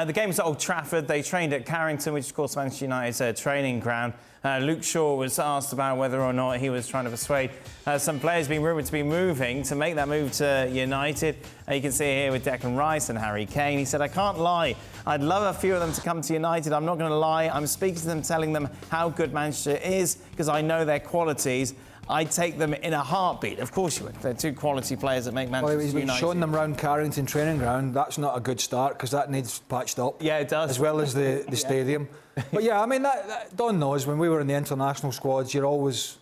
The game was at Old Trafford. They trained at Carrington, which is, of course, Manchester United's training ground. Luke Shaw was asked about whether or not he was trying to persuade some players being rumoured to be moving to make that move to United. You can see here with Declan Rice and Harry Kane. He said, "I can't lie. I'd love a few of them to come to United. I'm not going to lie. I'm speaking to them, telling them how good Manchester is because I know their qualities. I'd take them in a heartbeat." Of course you would. They're two quality players that make Manchester United. Well, he's been showing them around Carrington training ground. That's not a good start because that needs patched up. Yeah, it does. As well as the stadium. But yeah, I mean, Don knows when we were in the international squads, you're always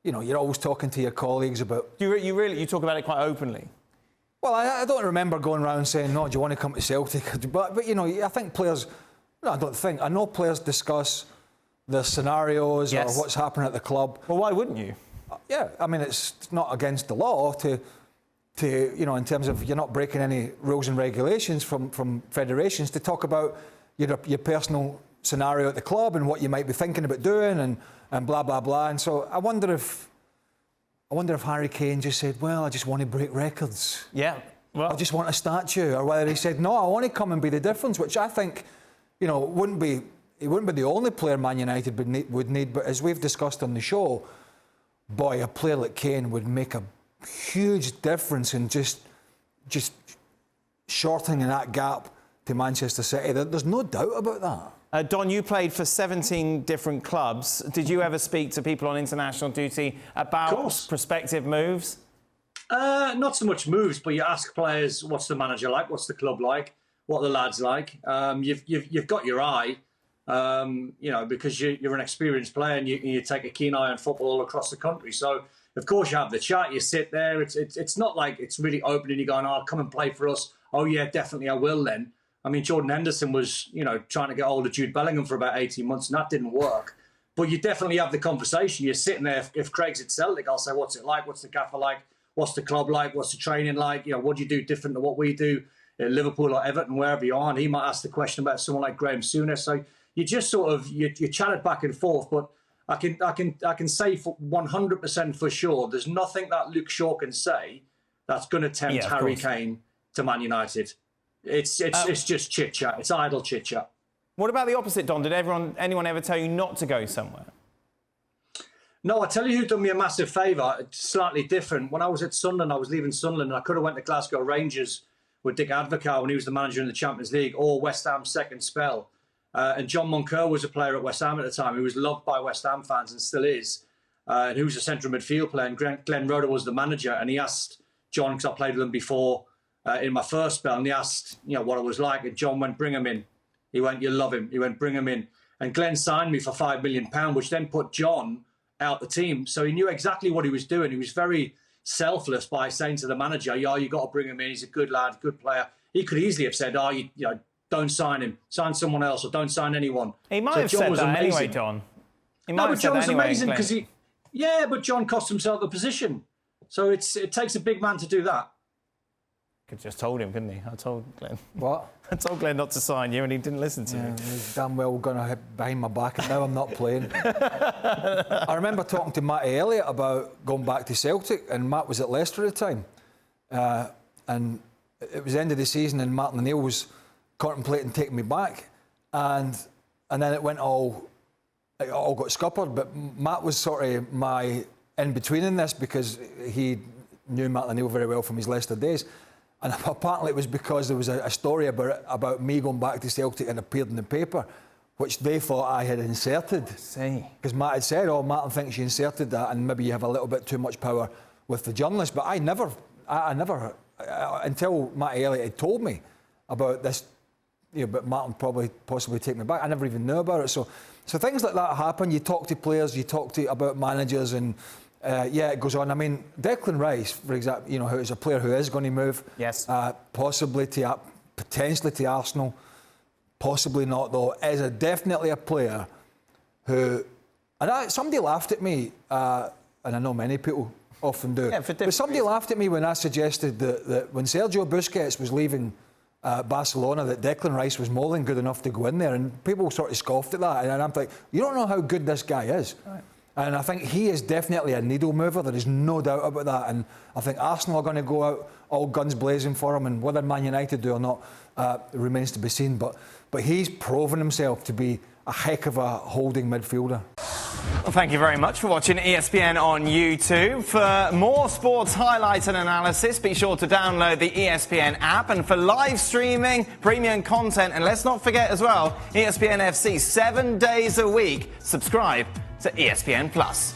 talking to your colleagues about. You talk about it quite openly. Well, I don't remember going around saying, "No, do you want to come to Celtic?" But I think players. No, I know players discuss the scenarios or what's happening at the club. Well, why wouldn't you? Yeah, I mean, it's not against the law to in terms of you're not breaking any rules and regulations from federations to talk about your personal scenario at the club and what you might be thinking about doing and blah blah blah. And so I wonder if Harry Kane just said, "Well, I just want to break records. Yeah, well, I just want a statue," or whether he said, "No, I want to come and be the difference," which I think, wouldn't be. He wouldn't be the only player Man United would need, but as we've discussed on the show, boy, a player like Kane would make a huge difference in just shortening that gap to Manchester City. There's no doubt about that. Don, you played for 17 different clubs. Did you ever speak to people on international duty about prospective moves? Not so much moves, but you ask players, what's the manager like? What's the club like? What are the lads like? You've got your eye. Because you're an experienced player and you take a keen eye on football all across the country. So, of course, you have the chat, you sit there. It's not like it's really open and you're going, "Oh, come and play for us." "Oh, yeah, definitely, I will then." I mean, Jordan Henderson was, trying to get hold of Jude Bellingham for about 18 months and that didn't work. But you definitely have the conversation. You're sitting there. If Craig's at Celtic, I'll say, "What's it like? What's the gaffer like? What's the club like? What's the training like? What do you do different to what we do at Liverpool or Everton, wherever you are?" And he might ask the question about someone like Graham Souness. So you just sort of you chatted back and forth, but I can say for 100% for sure, there's nothing that Luke Shaw can say that's going to tempt Harry Kane to Man United. It's just chit chat. It's idle chit chat. What about the opposite, Don? Did anyone ever tell you not to go somewhere? No, I tell you who done me a massive favour. It's slightly different. When I was at Sunderland, I was leaving Sunderland, and I could have went to Glasgow Rangers with Dick Advocaat when he was the manager in the Champions League, or West Ham's second spell. And John Moncur was a player at West Ham at the time who was loved by West Ham fans and still is, and who was a central midfield player. And Glenn Roeder was the manager, and he asked John, because I played with him before in my first spell, and he asked what it was like, and John went, "Bring him in." He went, "You'll love him." He went, "Bring him in." And Glenn signed me for £5 million, which then put John out the team. So he knew exactly what he was doing. He was very selfless by saying to the manager, "Yeah, you got to bring him in. He's a good lad, good player." He could easily have said, "Oh, don't sign him. Sign someone else, or don't sign anyone." He might have said that anyway, Don. But John was amazing because but John cost himself the position. So it takes a big man to do that. Could just told him, couldn't he? I told Glenn. What? I told Glenn not to sign you, and he didn't listen to me. He's damn well going to hit behind my back, and now I'm not playing. I remember talking to Matty Elliott about going back to Celtic, and Matt was at Leicester at the time, and it was the end of the season, and Martin O'Neill was contemplating taking me back, and then it all got scuppered. But Matt was sort of my in between in this because he knew Martin O'Neill very well from his Leicester days, and apparently it was because there was a story about me going back to Celtic and appeared in the paper, which they thought I had inserted. Because Matt had said, "Oh, Martin thinks you inserted that, and maybe you have a little bit too much power with the journalist." But I never, until Matty Elliott had told me about this. But Martin possibly take me back. I never even knew about it. So things like that happen. You talk to players, you talk about managers, and it goes on. I mean, Declan Rice, for example, who is a player who is going to move, potentially to Arsenal, possibly not though, is definitely a player who, and somebody laughed at me, and I know many people often do, but somebody laughed at me when I suggested that when Sergio Busquets was leaving Barcelona, that Declan Rice was more than good enough to go in there, and people sort of scoffed at that, and I'm like, you don't know how good this guy is. And I think he is definitely a needle mover. There is no doubt about that. And I think Arsenal are going to go out all guns blazing for him. And whether Man United do or not remains to be seen. But he's proven himself to be a heck of a holding midfielder. Well, thank you very much for watching ESPN on YouTube. For more sports highlights and analysis, be sure to download the ESPN app. And for live streaming, premium content, and let's not forget as well, ESPN FC 7 days a week. Subscribe to ESPN Plus.